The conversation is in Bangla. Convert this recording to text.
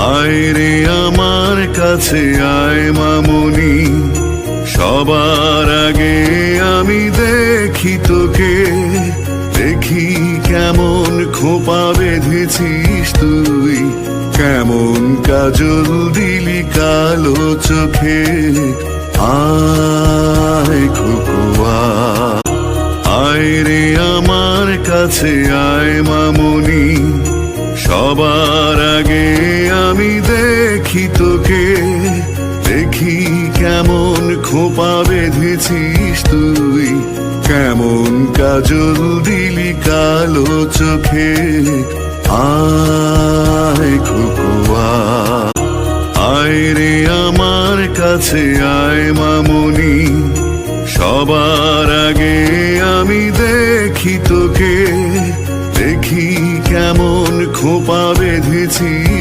আয় রে আমার কাছে আয় মামুনি, সবার আগে আমি দেখি তোকে। দেখি কেমন খোপা বেঁধেছিস তুই, কেমন কাজল দিলি কালো চোখে। আয় খোকুয়া, আয় রে আমার কাছে আয় মামুনি, সবার আগে আমি দেখি তোকে। দেখি কেমন খোপা বেঁধেছিস তুই, কেমন কাজল দিলি কালো চোখে। আয় খোকুয়া, আয় রে আমার কাছে আয় মামুনি, সবার আগে আমি দেখি তোকে। দেখি কেমন খোপা বেঁধেছিস